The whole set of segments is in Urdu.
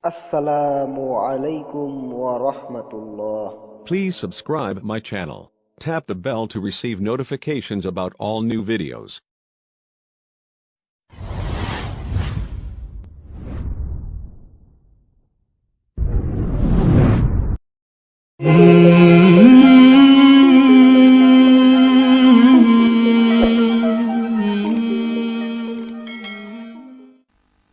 Assalamu alaikum wa rahmatullah. Please subscribe my channel. Tap the bell to receive notifications about all new videos.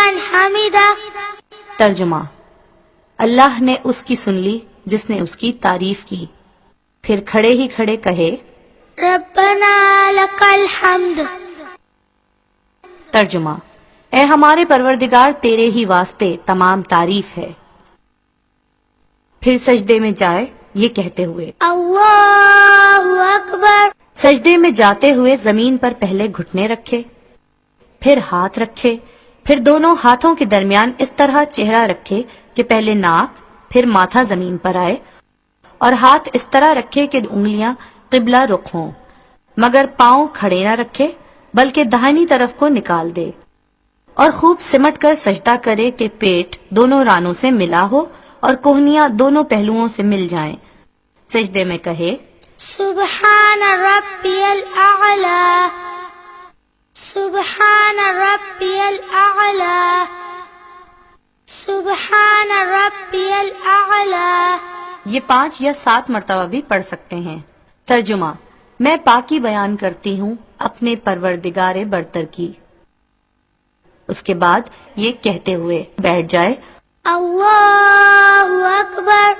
لمن حمدہ. ترجمہ: اللہ نے اس کی سن لی جس نے اس کی تعریف کی، پھر کھڑے ہی کھڑے کہے ربنا لک الحمد. ترجمہ: اے ہمارے پروردگار، تیرے ہی واسطے تمام تعریف ہے. پھر سجدے میں جائے یہ کہتے ہوئے اللہ اکبر. سجدے میں جاتے ہوئے زمین پر پہلے گھٹنے رکھے، پھر ہاتھ رکھے، پھر دونوں ہاتھوں کے درمیان اس طرح چہرہ رکھے کہ پہلے ناک پھر ماتھا زمین پر آئے، اور ہاتھ اس طرح رکھے کہ انگلیاں قبلہ رخ ہوں، مگر پاؤں کھڑے نہ رکھے بلکہ داہنی طرف کو نکال دے، اور خوب سمٹ کر سجدہ کرے کہ پیٹ دونوں رانوں سے ملا ہو اور کوہنیاں دونوں پہلوؤں سے مل جائیں. سجدے میں کہے سبحان ربی الاعلی. سبحان ربی الاعلی. سبحان ربی الاعلی. یہ 5 یا 7 مرتبہ بھی پڑھ سکتے ہیں. ترجمہ: میں پاکی بیان کرتی ہوں اپنے پروردگار برتر کی. اس کے بعد یہ کہتے ہوئے بیٹھ جائے اللہ اکبر.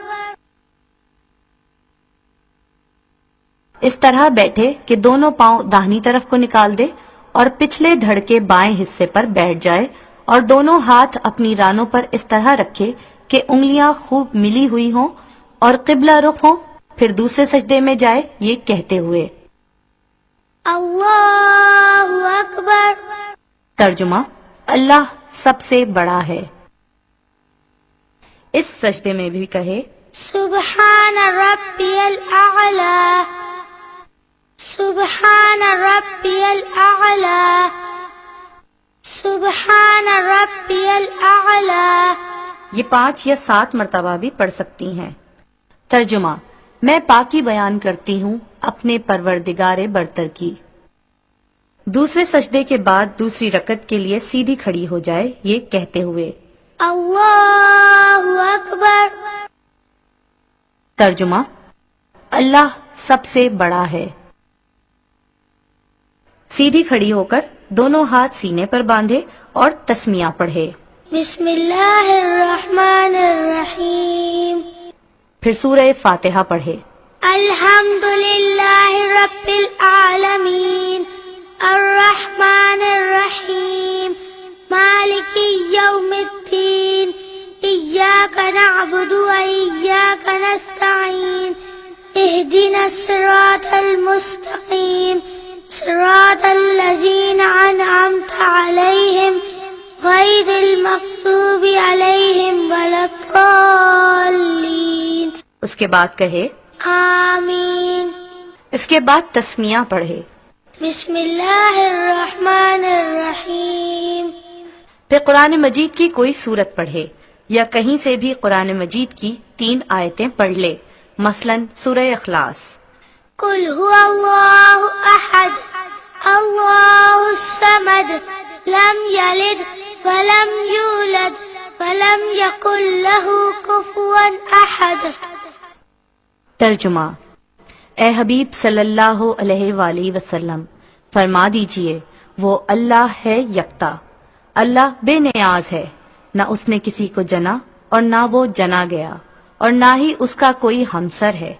اس طرح بیٹھے کہ دونوں پاؤں داہنی طرف کو نکال دے اور پچھلے دھڑ کے بائیں حصے پر بیٹھ جائے، اور دونوں ہاتھ اپنی رانوں پر اس طرح رکھے کہ انگلیاں خوب ملی ہوئی ہوں اور قبلہ رخ ہوں. پھر دوسرے سجدے میں جائے یہ کہتے ہوئے اللہ اکبر. ترجمہ: اللہ سب سے بڑا ہے. اس سجدے میں بھی کہے سبحان ربی الاعلی. سبحان ربی الاعلی. سبحان ربی الاعلی. یہ 5 یا 7 مرتبہ بھی پڑھ سکتی ہیں. ترجمہ: میں پاکی بیان کرتی ہوں اپنے پروردگار برتر کی. دوسرے سجدے کے بعد دوسری رکعت کے لیے سیدھی کھڑی ہو جائے یہ کہتے ہوئے اللہ اکبر. ترجمہ: اللہ سب سے بڑا ہے. سیدھی کھڑی ہو کر دونوں ہاتھ سینے پر باندھے اور تسمیہ پڑھے. بسم اللہ الرحمن الرحیم. پھر سورہ فاتحہ پڑھے. الحمد للہ رب العالمین الرحمن الرحیم مالک یوم الدین ایاک نعبد و ایاک نستعین اہدنا الصراط المستقیم صراط الذین انعمت علیہم غیر المغضوب علیہم ولا الضالین. اس کے بعد کہے آمین. اس کے بعد تسمیہ پڑھے. بسم اللہ الرحمن الرحیم. پھر قرآن مجید کی کوئی سورت پڑھے یا کہیں سے بھی قرآن مجید کی 3 آیتیں پڑھ لے، مثلا سورہ اخلاص. قل هو اللہ احد اللہ الصمد لم یلد ولم یولد ولم یکن له کفوا احد. ترجمہ: اے حبیب صلی اللہ علیہ وآلہ وسلم فرما دیجئے وہ اللہ ہے یکتا، اللہ بے نیاز ہے، نہ اس نے کسی کو جنا اور نہ وہ جنا گیا، اور نہ ہی اس کا کوئی ہمسر ہے.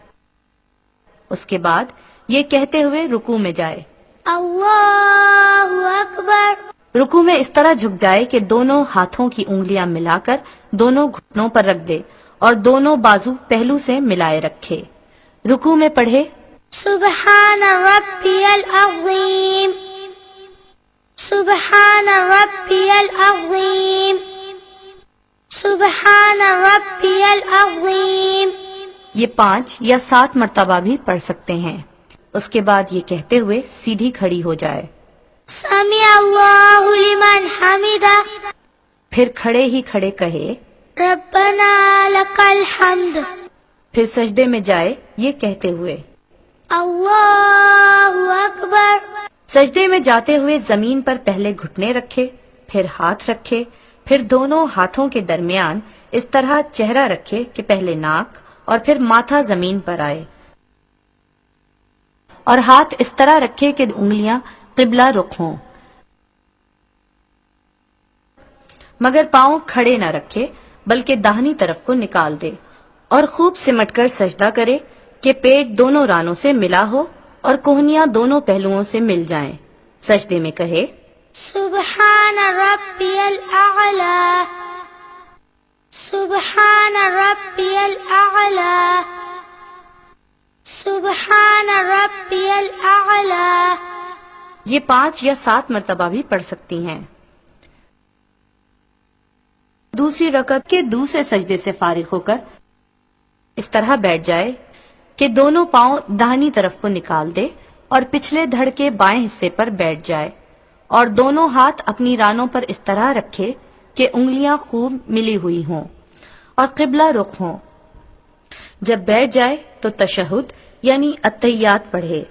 اس کے بعد یہ کہتے ہوئے رکوع میں جائے اللہ اکبر. رکوع میں اس طرح جھک جائے کہ دونوں ہاتھوں کی انگلیاں ملا کر دونوں گھٹنوں پر رکھ دے اور دونوں بازو پہلو سے ملائے رکھے. رکوع میں پڑھے سبحان ربی العظیم. سبحان ربی العظیم. سبحان ربی العظیم. یہ 5 یا 7 مرتبہ بھی پڑھ سکتے ہیں. اس کے بعد یہ کہتے ہوئے سیدھی کھڑی ہو جائے سمع اللہ لمن حمدہ. پھر کھڑے ہی کھڑے کہے ربنا لک الحمد. پھر سجدے میں جائے یہ کہتے ہوئے اللہ اکبر. سجدے میں جاتے ہوئے زمین پر پہلے گھٹنے رکھے، پھر ہاتھ رکھے، پھر دونوں ہاتھوں کے درمیان اس طرح چہرہ رکھے کہ پہلے ناک اور پھر ماتھا زمین پر آئے، اور ہاتھ اس طرح رکھے کہ انگلیاں قبلہ رخ ہوں. مگر پاؤں کھڑے نہ رکھے بلکہ داہنی طرف کو نکال دے اور خوب سمٹ کر سجدہ کرے کہ پیٹ دونوں رانوں سے ملا ہو اور کوہنیاں دونوں پہلوؤں سے مل جائیں۔ سجدے میں کہے سبحان ربی الاعلی، سبحان ربی الاعلی، سبحان ربی الاعلی۔ یہ 5 یا 7 مرتبہ بھی پڑھ سکتی ہیں۔ دوسری رکعت کے دوسرے سجدے سے فارغ ہو کر اس طرح بیٹھ جائے کہ دونوں پاؤں داہنی طرف کو نکال دے اور پچھلے دھڑ کے بائیں حصے پر بیٹھ جائے اور دونوں ہاتھ اپنی رانوں پر اس طرح رکھے کہ انگلیاں خوب ملی ہوئی ہوں اور قبلہ رخ ہوں۔ جب بیٹھ جائے تو تشہد یعنی التحیات پڑھے۔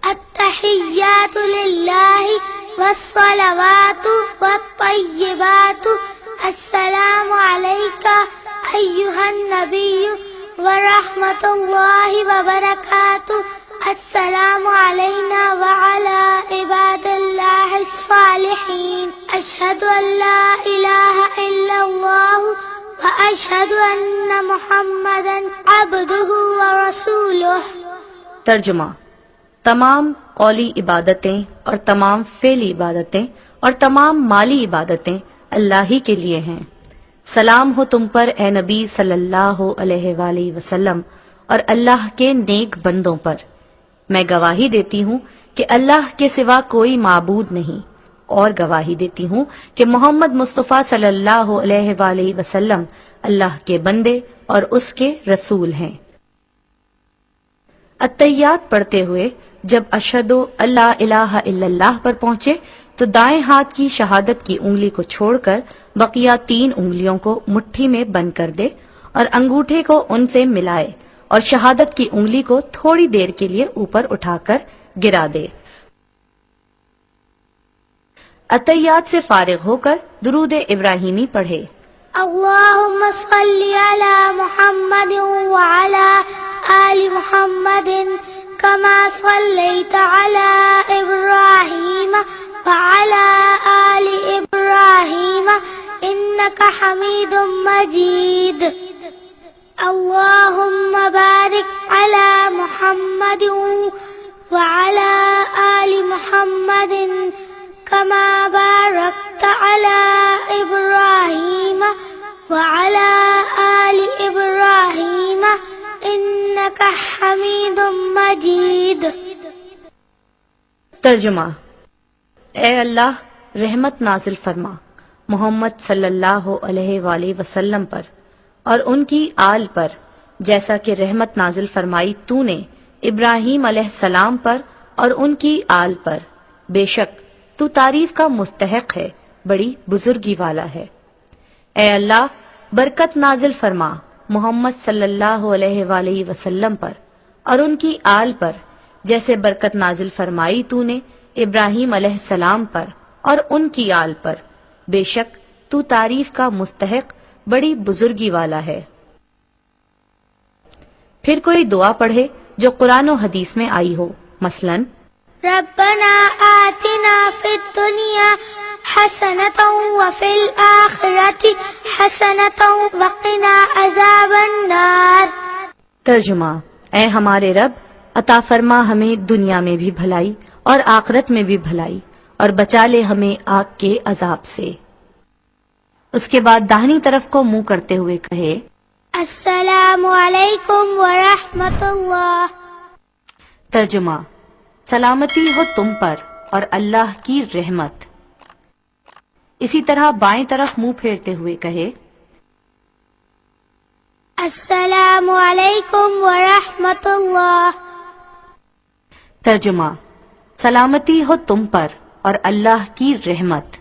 التحیات للہ والصلوات والطیبات، السلام علیکہ ایہا النبی ورحمۃ اللہ وبرکاتہ، السلام علینا وعلی عباد اللہ الصالحین، اشہد ان لا الہ الا اللہ واشہد ان محمدا عبدہ ورسولہ۔ ترجمہ: تمام قولی عبادتیں اور تمام فعلی عبادتیں اور تمام مالی عبادتیں اللہ ہی کے لیے ہیں۔ سلام ہو تم پر اے نبی صلی اللہ علیہ وآلہ وسلم اور اللہ کے نیک بندوں پر۔ میں گواہی دیتی ہوں کہ اللہ کے سوا کوئی معبود نہیں، اور گواہی دیتی ہوں کہ محمد مصطفیٰ صلی اللہ علیہ وآلہ وسلم اللہ کے بندے اور اس کے رسول ہیں۔ التحیات پڑھتے ہوئے جب اشہدو اللہ الہ الا اللہ پر پہنچے تو دائیں ہاتھ کی شہادت کی انگلی کو چھوڑ کر بقیہ 3 انگلیوں کو مٹھی میں بند کر دے اور انگوٹھے کو ان سے ملائے اور شہادت کی انگلی کو تھوڑی دیر کے لیے اوپر اٹھا کر گرا دے۔ التحیات سے فارغ ہو کر درود ابراہیمی پڑھے۔ اللہم صلی علی محمد وعلی آل محمد کما صلیت علی ابراہیم وعلی آل ابراہیم انک حمید مجید۔ اللہم بارک علی محمد وعلی آل محمد کما بارکت علی ابراہیم وعلی آل ابراہیم انک حمید مجید۔ ترجمہ: اے اللہ رحمت نازل فرما محمد صلی اللہ علیہ وآلہ وسلم پر اور ان کی آل پر، جیسا کہ رحمت نازل فرمائی تو نے ابراہیم علیہ السلام پر اور ان کی آل پر۔ بے شک تو تعریف کا مستحق ہے، بڑی بزرگی والا ہے۔ اے اللہ برکت نازل فرما محمد صلی اللہ علیہ وآلہ وسلم پر اور ان کی آل پر، جیسے برکت نازل فرمائی تو نے ابراہیم علیہ السلام پر اور ان کی آل پر۔ بے شک تو تعریف کا مستحق بڑی بزرگی والا ہے۔ پھر کوئی دعا پڑھے جو قرآن و حدیث میں آئی ہو، مثلاً ربنا آتنا فی الدنیا حسنة وفی الآخرة حسنة وقنا عذاب النار۔ ترجمہ: اے ہمارے رب عطا فرما ہمیں دنیا میں بھی بھلائی اور آخرت میں بھی بھلائی اور بچا لے ہمیں آگ کے عذاب سے۔ اس کے بعد داہنی طرف کو منہ کرتے ہوئے کہے السلام علیکم ورحمۃ اللہ۔ ترجمہ: سلامتی ہو تم پر اور اللہ کی رحمت۔ اسی طرح بائیں طرف منہ پھیرتے ہوئے کہے السلام علیکم ورحمۃ اللہ۔ ترجمہ: سلامتی ہو تم پر اور اللہ کی رحمت،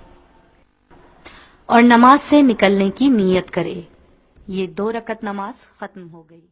اور نماز سے نکلنے کی نیت کرے۔ یہ 2 رکعت نماز ختم ہو گئی۔